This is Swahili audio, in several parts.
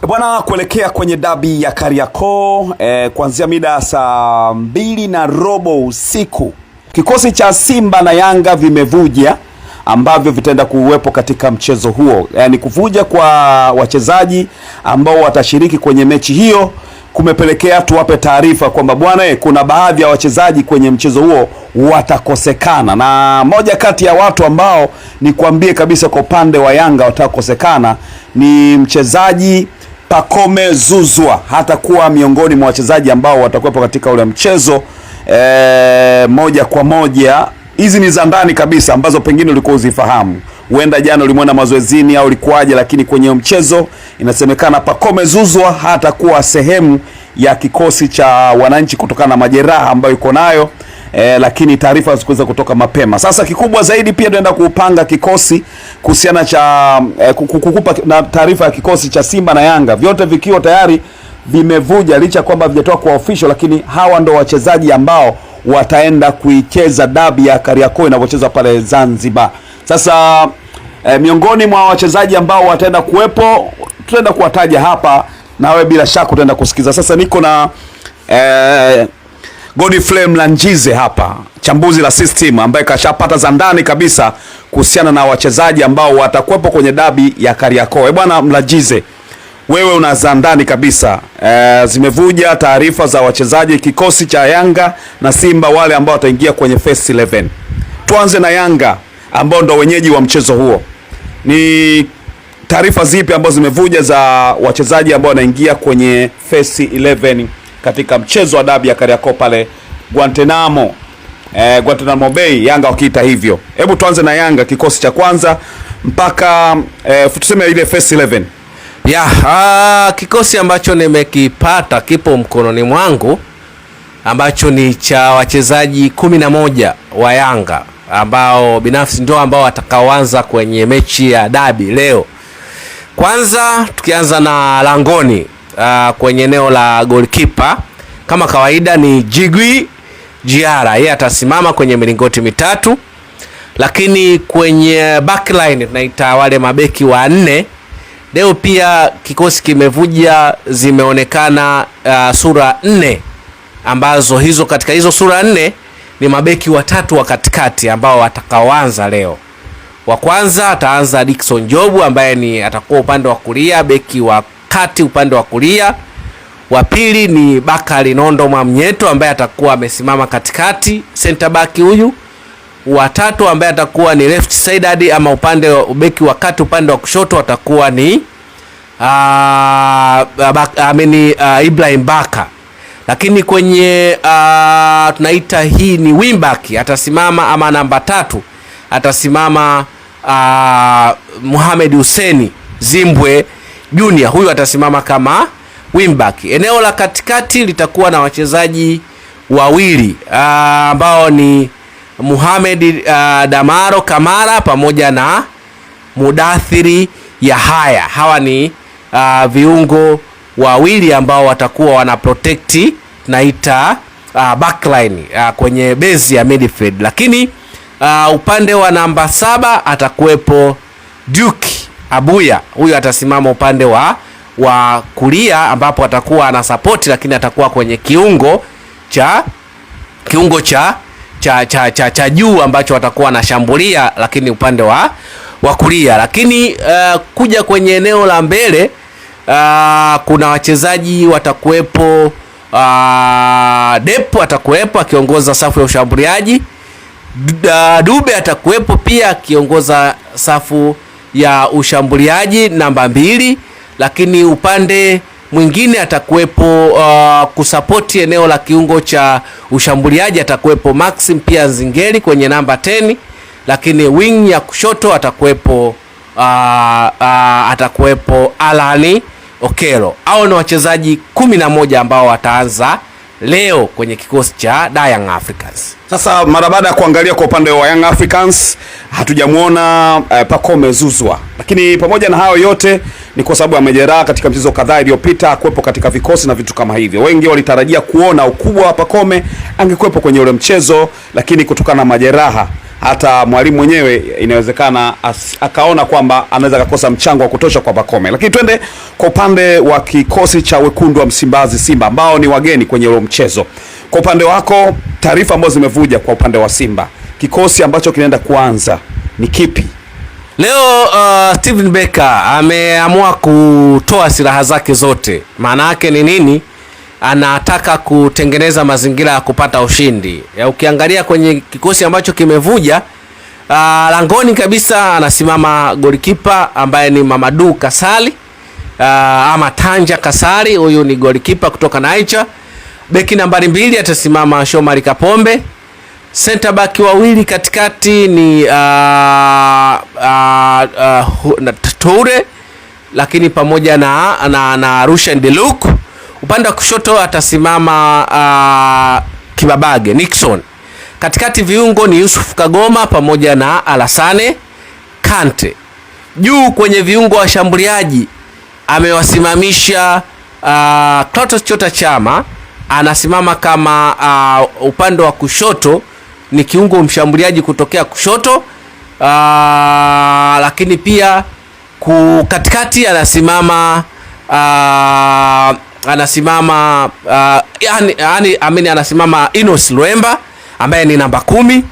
Bwana, kuelekea kwenye dabi ya Kariakoo kuanzia mida saa 2:15 usiku, kikosi cha Simba na Yanga vimevuja ambavyo vitaenda kuwepo katika mchezo huo. Yaani kuvuja kwa wachezaji ambao watashiriki kwenye mechi hiyo kumepelekea tuwape taarifa kwamba bwana, kuna baadhi ya wachezaji kwenye mchezo huo watakosekana, na moja kati ya watu ambao ni kuambie kabisa kwa upande wa Yanga watakosekana ni mchezaji Pacome Zouzoua. Hata kuwa miongoni mwa wachezaji ambao watakuwepo katika ule mchezo moja kwa moja. Hizi ni za ndani kabisa ambazo pengine ulikuwa uzifahamu. Huenda jana ulimwona mazoezini au ulikuwaje, lakini kwenye mchezo inasemekana Pacome Zouzoua hatakuwa sehemu ya kikosi cha wananchi kutokana na majeraha ambayo yuko nayo. Lakini taarifa zikuweza kutoka mapema. Sasa kikubwa zaidi pia tunaenda kupanga kikosi kuhusiana cha kukupa na taarifa ya kikosi cha Simba na Yanga, vyote vikiwa tayari vimevuja licha kwamba havijatoka kwa official, lakini hawa ndo wachezaji ambao wataenda kuicheza dabi ya Kariakoo inapochezwa pale Zanzibar. Sasa miongoni mwa wachezaji ambao wataenda kuwepo tutaenda kuwataja hapa na wewe bila shaka utaenda kusikiza. Sasa niko na Godfrey Mlanjize hapa, chambuzi la system ambaye kashapata za ndani kabisa kuhusiana na wachezaji ambao watakuwepo kwenye dabi ya Kariakoo. Bwana Mlanjize, wewe una za ndani kabisa. Zimevuja taarifa za wachezaji kikosi cha Yanga na Simba wale ambao wataingia kwenye first 11. Tuanze na Yanga ambao ndo wenyeji wa mchezo huo. Ni taarifa zipi ambazo zimevuja za wachezaji ambao wanaingia kwenye first 11 katika mchezo wa dabi ya Kariakoo pale Guantanamo Bay, Yanga wakiita hivyo? Hebu tuanze na Yanga, kikosi cha kwanza mpaka tuseme ile first 11. Kikosi ambacho nimekipata kipo mkononi mwangu, ambacho ni cha wachezaji 11 wa Yanga ambao binafsi ndio ambao watakaoanza kwenye mechi ya dabi leo. Kwanza tukianza na langoni, kwenye eneo la goalkeeper kama kawaida ni Jigui Jiara, yeye atasimama kwenye milingoti mitatu. Lakini kwenye backline tunaita wale mabeki wa 4, leo pia kikosi kimevuja, zimeonekana sura 4 ambazo hizo katika hizo sura 4 ni mabeki watatu wa katikati ambao watakaoanza leo. Wa kwanza ataanza Dickson Jobu ambaye atakuwa upande wa kulia, beki wa kati upande wa kulia. Wa pili ni Bakari Nondo Mwamnyeto ambaye atakuwa amesimama katikati, center back huyu. Wa tatu ambaye atakuwa ni left sided ama upande wa beki wa kati upande wa kushoto atakuwa ni Ibrahim Baka. Lakini kwenye tunaita hii ni wingback, atasimama ama namba 3 atasimama Mohamed Hussein Zimbwe Junior, huyu atasimama kama wingback. Eneo la katikati litakuwa na wachezaji wawili ambao ni Mohamed Damaro Kamara pamoja na Mudathiri Yahaya. Hawa ni viungo wawili ambao watakuwa wana protect naita backline kwenye base ya midfield. Lakini upande wa namba 7 atakuwepo Duke Abuya, huyu atasimama upande wa kulia ambapo atakuwa ana support, lakini atakuwa kwenye kiungo cha juu ambacho atakuwa anashambulia lakini upande wa kulia. Lakini kuja kwenye eneo la mbele kuna wachezaji watakuwepo. Depo atakuwepo akiongoza safu ya ushambuliaji. Dube atakuwepo pia akiongoza safu ya ushambuliaji namba 2. Lakini upande mwingine atakuwepo kusapoti eneo la kiungo cha ushambuliaji atakuwepo Maxim pia Nzingeli kwenye namba 10. Lakini wing ya kushoto atakuwepo Alani Okelo. Hao ni wachezaji 11 ambao wataanza leo kwenye kikosi cha Young Africans. Sasa mara baada ya kuangalia kwa upande wa Young Africans hatujamuona Pacome Zouzoua, lakini pamoja na hayo yote ni kwa sababu amejeraha katika mchezo kadhaa iliyopita, kuwepo katika vikosi na vitu kama hivyo. Wengi walitarajia kuona ukubwa wa Pacome angekuwepo kwenye ule mchezo, lakini kutokana na majeraha hata mwalimu mwenyewe inawezekana akaona kwamba anaweza kukosa mchango wa kutosha kwa Pacome. Lakini twende kwa upande wa kikosi cha wekundu wa Msimbazi Simba ambao ni wageni kwenye ule mchezo. Kwa upande wako, taarifa ambazo zimevuja kwa upande wa Simba, kikosi ambacho kinaenda kuanza ni kipi? Leo Steven Becker ameamua kutoa silaha zake zote. Maana yake ni nini? Anataka kutengeneza mazingira ya kupata ushindi. Ukiangalia kwenye kikosi ambacho kimevuja, langoni kabisa anasimama golikipa ambaye ni Mamadou Kasali, ama Tanja Kasali. Huyu ni golikipa kutoka Niger. Beki nambari 2 atasimama Shomari Kapombe. Center back wawili katikati ni Toure, lakini pamoja na Rushan Deluk. Upande wa kushoto atasimama Kibabage Nixon. Katikati viungo ni Yusuf Kagoma pamoja na Alassane Kante. Juu kwenye viungo wa shambuliaji amewasimamisha Clatous Chota Chama, anasimama kama upande wa kushoto ni kiungo mshambuliaji kutokea kushoto, lakini pia katikati anasimama Inos Luemba ambaye ni namba 10,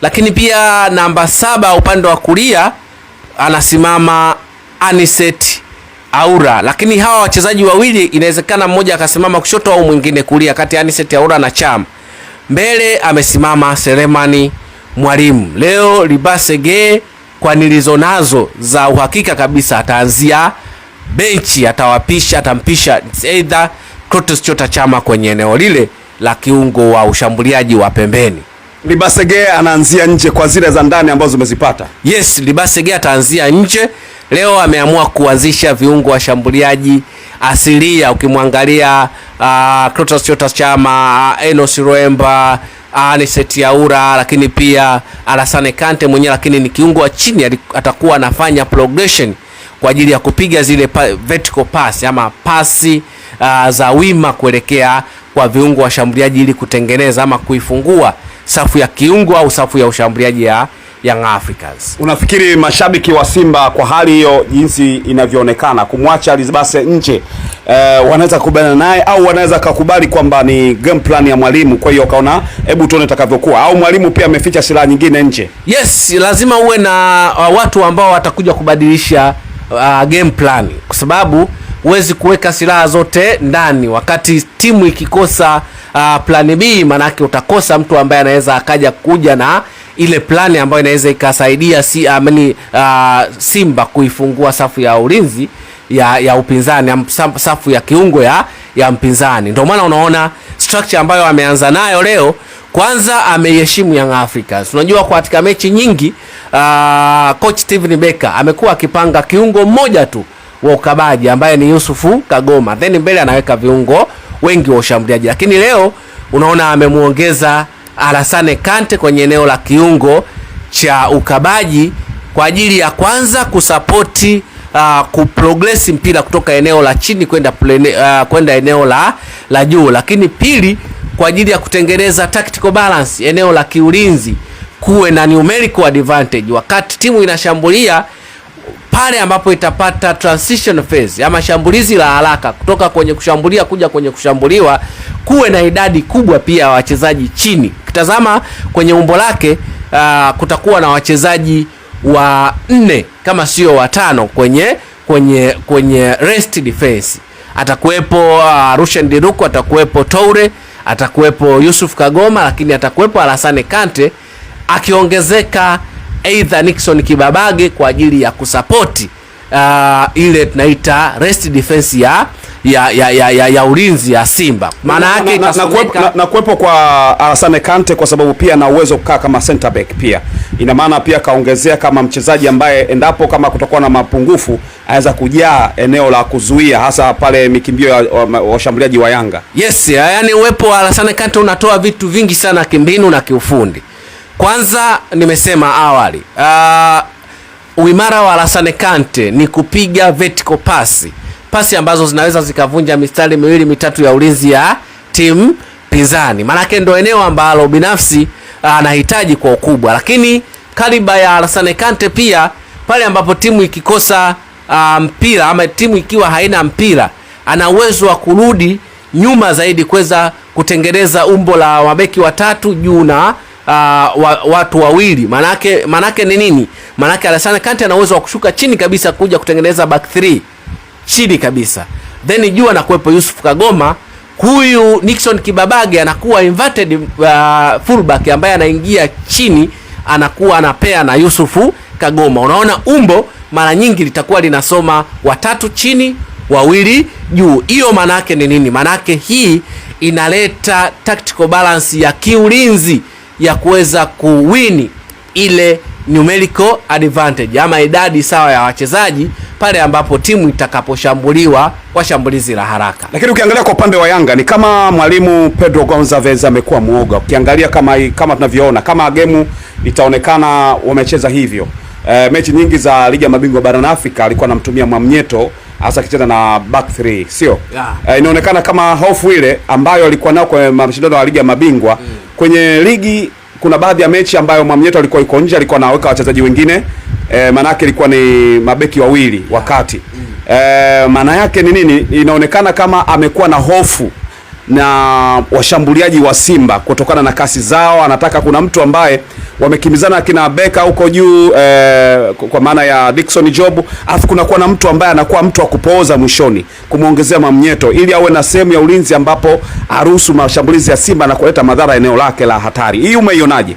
lakini pia namba 7 upande wa kulia anasimama Aniset Aura. Lakini hawa wachezaji wawili inawezekana mmoja akasimama kushoto au mwingine kulia, kati ya Aniset Aura na Cham. Mbele amesimama Selemani Mwalimu. Leo Libasege kwa nilizonazo za uhakika kabisa ataanzia benchi, atampisha either Clatous Chota Chama kwenye eneo lile la kiungo wa ushambuliaji wa pembeni. Libasege anaanzia nje kwa zile za ndani ambazo zimezipata. Yes, Libasege ataanzia nje. Leo ameamua kuanzisha viungo wa shambuliaji asilia. Ukimwangalia Clatous Chota Chama, Enos Luemba, Aniset Aura, lakini pia Alassane Kante mwenyewe, lakini ni kiungo wa chini, atakuwa anafanya progression kwa ajili ya kupiga zile vertical pass ama pasi za wima kuelekea kwa viungo wa shambuliaji ili kutengeneza ama kuifungua safu ya kiungo au safu ya ushambuliaji ya Young Africans. Unafikiri mashabiki wa Simba kwa hali hiyo jinsi inavyoonekana kumwacha Libase nje, wanaweza kubana naye au wanaweza kukubali kwamba ni game plan ya mwalimu, kwa hiyo kaona hebu tuone takavyokuwa, au mwalimu pia ameficha silaha nyingine nje? Yes, lazima uwe na watu ambao watakuja kubadilisha game plan, kwa sababu huwezi kuweka silaha zote ndani wakati timu ikikosa plan B. Manake utakosa mtu ambaye anaweza akaja kuja na ile plani ambayo inaweza ikasaidia Simba kuifungua safu ya ulinzi ya upinzani, safu ya kiungo ya mpinzani. Ndio maana unaona structure ambayo ameanza nayo leo. Kwanza ameiheshimu Young Africans. Unajua katika mechi nyingi coach Steven Becker amekuwa akipanga kiungo mmoja tu wa ukabaji ambaye ni Yusufu Kagoma, then mbele anaweka viungo wengi wa ushambuliaji. Lakini leo unaona amemuongeza Alassane Kante kwenye eneo la kiungo cha ukabaji kwa ajili ya kwanza kusapoti kuprogress mpira kutoka eneo la chini kwenda eneo la juu, lakini pili kwa ajili ya kutengeneza tactical balance, eneo la kiulinzi kuwe na numerical advantage wakati timu inashambulia, pale ambapo itapata transition phase ama shambulizi la haraka kutoka kwenye kushambulia kuja kwenye kushambuliwa, kuwe na idadi kubwa pia ya wachezaji chini. Ukitazama kwenye umbo lake kutakuwa na wachezaji wa 4 kama sio 5 kwenye rest defense. Atakuwepo Rushan Deruko, atakuwepo Toure, atakuwepo Yusuf Kagoma, lakini atakuwepo Alassane Kante, akiongezeka either Nixon Kibabage kwa ajili ya kusapoti ile tunaita rest defense ya ulinzi ya Simba. Maana yake na kuwepo kwa Alassane Kante kwa sababu pia na uwezo kukaa kama center back pia. Ina maana pia kaongezea kama mchezaji ambaye endapo kama kutakuwa na mapungufu anaweza kujaa eneo la kuzuia, hasa pale mikimbio ya washambuliaji wa Yanga. Yes, yani uwepo wa Alassane Kante unatoa vitu vingi sana kimbinu na kiufundi. Kwanza nimesema awali, uimara wa Alassane Kante ni kupiga vertical pasi ambazo zinaweza zikavunja mistari 2-3 ya ulinzi ya timu pinzani. Maana yake ndio eneo ambalo binafsi anahitaji kwa ukubwa. Lakini kaliba ya Alassane Kante pia pale ambapo timu ikikosa mpira ama timu ikiwa haina mpira, ana uwezo wa kurudi nyuma zaidi kuweza kutengeneza umbo la mabeki watatu juu na watu wawili. Manake ni nini? Manake Alassane Kante ana uwezo wa kushuka chini kabisa kuja kutengeneza back 3 chini kabisa, then juu anakuwepo Yusuf Kagoma. Huyu Nixon Kibabage anakuwa inverted fullback ambaye anaingia chini, anakuwa anapea na Yusufu Kagoma. Unaona umbo mara nyingi litakuwa linasoma watatu chini, wawili juu. Hiyo manake ni nini? Manake hii inaleta tactical balance ya kiulinzi ya kuweza kuwini ile numerical advantage ama idadi sawa ya wachezaji pale ambapo timu itakaposhambuliwa kwa shambulizi la haraka. Lakini ukiangalia kwa upande wa Yanga ni kama mwalimu Pedro Gonçalves amekuwa muoga. Ukiangalia kama tunavyoona kama game itaonekana wamecheza hivyo. Mechi nyingi za Ligi ya Mabingwa barani Afrika alikuwa anamtumia Mwamnyeto hasa kicheza na back 3, sio? Yeah. Inaonekana kama hofu ile ambayo alikuwa nao kwa mashindano ya Ligi ya Mabingwa kwenye ligi. Kuna baadhi ya mechi ambayo Mwamnyeto alikuwa yuko nje, alikuwa anaweka wachezaji wengine, manake ilikuwa ni mabeki wawili wakati. Maana yake ni nini? Inaonekana kama amekuwa na hofu na washambuliaji wa Simba kutokana na kasi zao. Anataka kuna mtu ambaye wamekimbizana kina Beka huko juu, kwa maana ya Dickson Job, alafu kuna kuwa na mtu ambaye anakuwa mtu wa kupooza mwishoni kumuongezea Mwamnyeto ili awe na sehemu ya ulinzi ambapo haruhusu mashambulizi ya Simba na kuleta madhara eneo lake la hatari. Hii umeionaje?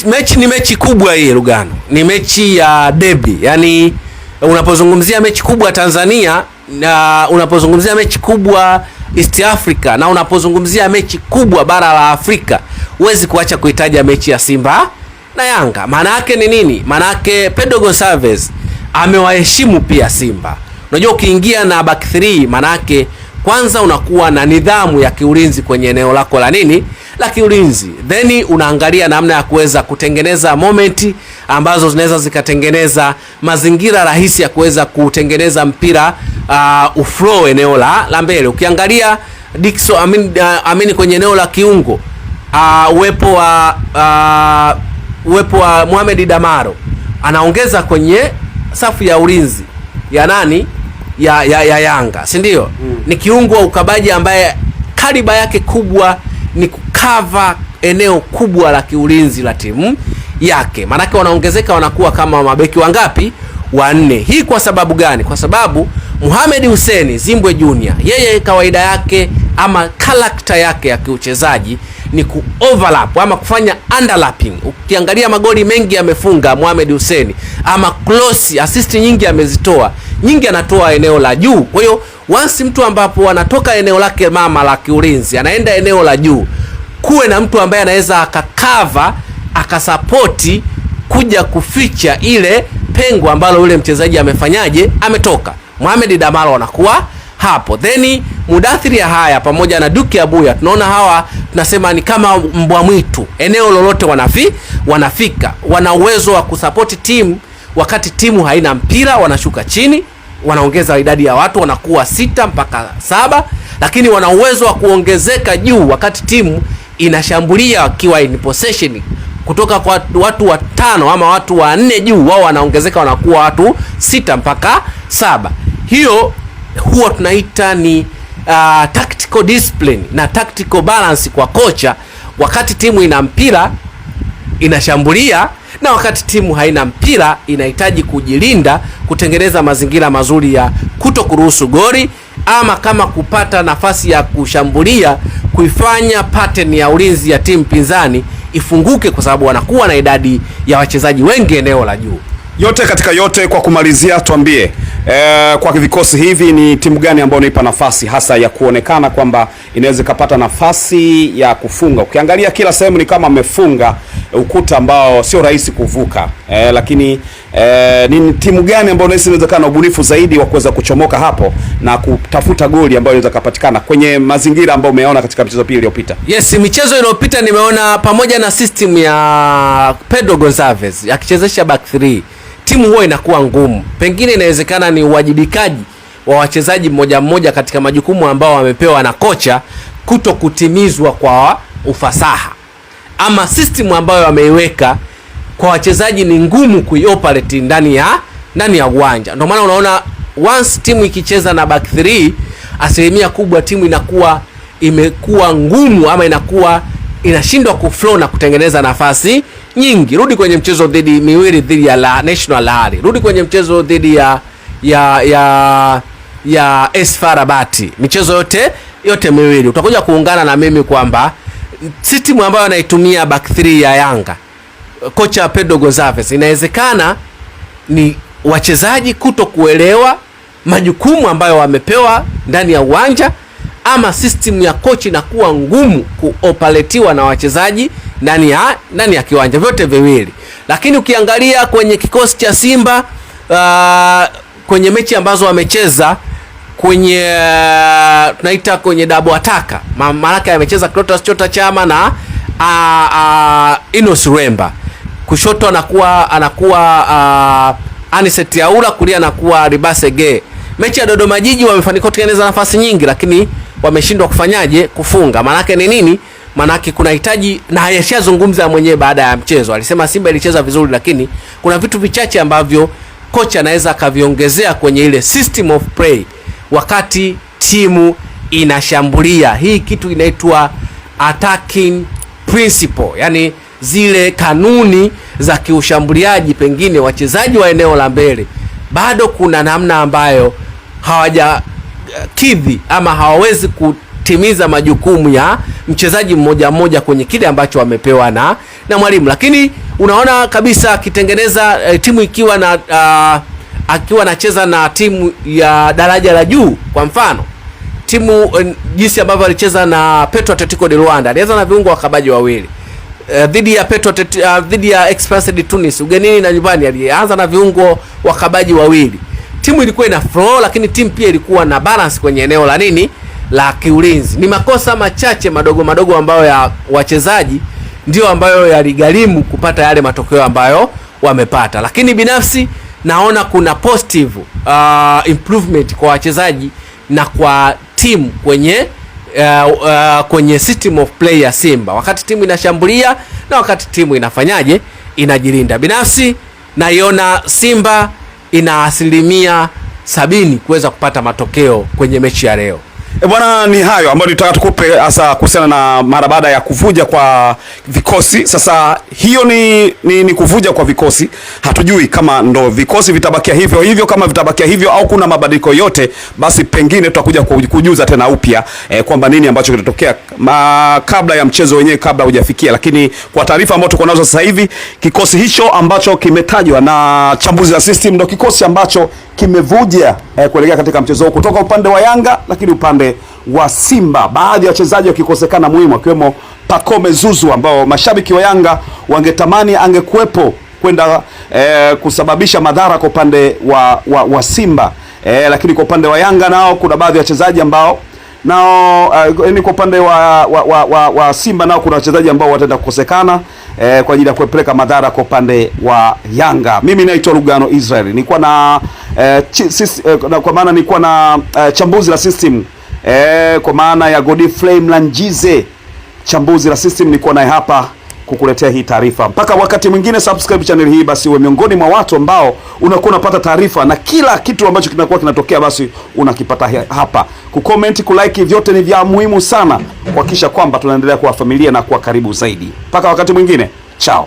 Mechi ni mechi kubwa hii Lugano. Ni mechi ya derby. Yaani unapozungumzia mechi kubwa Tanzania na unapozungumzia mechi kubwa East Africa na unapozungumzia mechi kubwa bara la Afrika, huwezi kuacha kuitaja mechi ya Simba na Yanga. Maana yake ni nini? Maana yake Pedro Gonçalves amewaheshimu pia Simba. Unajua ukiingia na back 3 maana yake kwanza unakuwa na nidhamu ya kiulinzi kwenye eneo lako la nini? La kiulinzi. Then unaangalia namna ya kuweza kutengeneza momenti ambazo zinaweza zikatengeneza mazingira rahisi ya kuweza kutengeneza mpira uflow eneo la mbele. Ukiangalia Dickson amini kwenye eneo la kiungo, uwepo wa Mohamed Damaro anaongeza kwenye safu ya ulinzi ya nani? Ya Yanga, si ndio? Ni kiungo wa ukabaji ambaye kaliba yake kubwa ni kukava eneo kubwa la kiulinzi la timu yake. Maanake wanaongezeka, wanakuwa kama mabeki wangapi? 4. Hii kwa sababu gani? Kwa sababu Mohamed Hussein Zimbwe Junior, yeye kawaida yake ama karakta yake ya kiuchezaji ni ku-overlap ama kufanya underlapping. Ukiangalia magoli mengi amefunga Mohamed Hussein, ama close assist nyingi amezitoa, nyingi anatoa eneo la juu. Kwa hiyo once mtu ambapo anatoka eneo lake mama la kiulinzi anaenda eneo la juu, kuwe na mtu ambaye anaweza akakava akasapoti kuja kuficha ile pengo ambalo yule mchezaji amefanyaje, ametoka. Mohamed Damaro anakuwa hapo, then Mudathiri haya pamoja na Duke Abuya, tunaona hawa tunasema ni kama mbwa mwitu, eneo lolote wanafika, wana uwezo wa kusupport timu wakati timu haina mpira, wanashuka chini, wanaongeza idadi ya watu, wanakuwa 6 mpaka 7, lakini wana uwezo wa kuongezeka juu wakati timu inashambulia wakiwa in possession, kutoka kwa watu 5 ama watu 4 juu, wao wanaongezeka wanakuwa watu 6 mpaka 7. Hiyo huwa tunaita ni tactical discipline na tactical balance kwa kocha, wakati timu ina mpira inashambulia na wakati timu haina mpira inahitaji kujilinda, kutengeneza mazingira mazuri ya kuto kuruhusu goli, ama kama kupata nafasi ya kushambulia, kuifanya pattern ya ulinzi ya timu pinzani ifunguke, kwa sababu wanakuwa na idadi ya wachezaji wengi eneo la juu. Yote katika yote, kwa kumalizia, tuambie kwa vikosi hivi ni timu gani ambayo unaipa nafasi hasa ya kuonekana kwamba inaweza kupata nafasi ya kufunga? Ukiangalia kila sehemu ni kama amefunga ukuta ambao sio rahisi kuvuka, lakini ni timu gani ambayo inaweza kuwa na ubunifu zaidi wa kuweza kuchomoka hapo na kutafuta goli ambayo inaweza kupatikana kwenye mazingira ambayo umeona katika michezo pili iliyopita? Yes, michezo iliyopita nimeona pamoja na system ya Pedro Gonçalves akichezesha back 3, timu huwa inakuwa ngumu. Pengine inawezekana ni uwajibikaji wa wachezaji mmoja mmoja katika majukumu ambao wamepewa na kocha kuto kutimizwa kwa ufasaha, ama system ambayo ameiweka kwa wachezaji ni ngumu kuioperate ndani ya uwanja. Ndio maana unaona once timu ikicheza na back 3, asilimia kubwa timu imekuwa ngumu ama inakuwa inashindwa kuflow na kutengeneza nafasi nyingi. Rudi kwenye mchezo dhidi ya National Ahli, rudi kwenye mchezo dhidi ya AS FAR Rabat, michezo yote miwili utakuja kuungana na mimi kwamba si timu ambayo anaitumia back 3 ya Yanga, kocha Pedro Gonçalves, inawezekana ni wachezaji kuto kuelewa majukumu ambayo wamepewa ndani ya uwanja, ama system ya coach inakuwa ngumu kuoperatiwa na wachezaji ndani ya kiwanja, vyote viwili. Lakini ukiangalia kwenye kikosi cha Simba kwenye mechi ambazo wamecheza kwenye tunaita kwenye double attack, maana amecheza Clatous Chota Chama na Inos Remba, kushoto anakuwa Anicet Yaula, kulia anakuwa Ribase Ge. Mechi ya Dodoma Jiji wamefanikiwa kutengeneza nafasi nyingi, lakini wameshindwa kufanyaje kufunga. Maana ni nini? Maana kuna hitaji, na hayashazungumza mwenyewe baada ya mchezo, alisema Simba ilicheza vizuri, lakini kuna vitu vichache ambavyo kocha anaweza akaviongezea kwenye ile system of play wakati timu inashambulia. Hii kitu inaitwa attacking principle, yani zile kanuni za kiushambuliaji. Pengine wachezaji wa eneo la mbele bado kuna namna ambayo hawajakidhi ama hawawezi kutimiza majukumu ya mchezaji mmoja mmoja kwenye kile ambacho wamepewa na mwalimu. Lakini unaona kabisa akitengeneza timu ikiwa na akiwa anacheza na timu ya daraja la juu, kwa mfano timu jinsi ambavyo alicheza na Petro Atletico de Luanda, alianza na viungo wakabaji wawili dhidi ya dhidi ya Esperance de Tunis, ugenini na nyumbani, alianza na viungo wakabaji wawili. Timu ilikuwa ina flow, lakini timu pia ilikuwa na balance kwenye eneo la la kiulinzi. Ni makosa machache madogo ambayo ya wachezaji ndio ambayo yaligharimu kupata yale matokeo ambayo wamepata, lakini binafsi naona kuna positive improvement kwa wachezaji na kwa timu kwenye system of play ya Simba, wakati timu inashambulia na wakati timu inafanyaje, inajilinda. Binafsi naiona Simba ina asilimia 70 kuweza kupata matokeo kwenye mechi ya leo. Bwana, ni hayo ambayo nitaka tukupe hasa kuhusiana na mara baada ya kuvuja kwa vikosi. Sasa hiyo ni kuvuja kwa vikosi. Hatujui kama ndo vikosi vitabakia hivyo kama vitabakia hivyo au kuna mabadiliko yote, basi pengine tutakuja kujuza tena upya kwamba nini ambacho kitatokea kabla ya mchezo wenyewe, kabla hujafikia. Lakini kwa taarifa ambayo tuko nazo sasa hivi, kikosi hicho ambacho kimetajwa na chambuzi la system ndo kikosi ambacho kimevuja kuelekea katika mchezo huo kutoka upande wa Yanga, lakini upande wa Simba baadhi ya wachezaji wakikosekana muhimu, akiwemo Pacome Zuzu ambao mashabiki wa Yanga wangetamani angekuepo kwenda kusababisha madhara kwa upande wa Simba. Lakini kwa upande wa Yanga nao kuna baadhi ya wachezaji ambao nao kwa upande wa Simba nao kuna wachezaji ambao wataenda kukosekana kwa ajili ya kupeleka madhara kwa upande wa Yanga. Mimi naitwa Lugano Israel, nilikuwa na kwa maana nilikuwa na chambuzi la system kwa maana ya Godfrey Mlanjize, chambuzi la system, nilikuwa naye hapa kukuletea hii taarifa. Mpaka wakati mwingine, subscribe channel hii basi uwe miongoni mwa watu ambao unakuwa unapata taarifa na kila kitu ambacho kinakuwa kinatokea basi unakipata hapa. Kucomment, kulike, vyote ni vya muhimu sana kuhakikisha kwamba tunaendelea kuwa familia na kuwa karibu zaidi. Mpaka wakati mwingine, chao.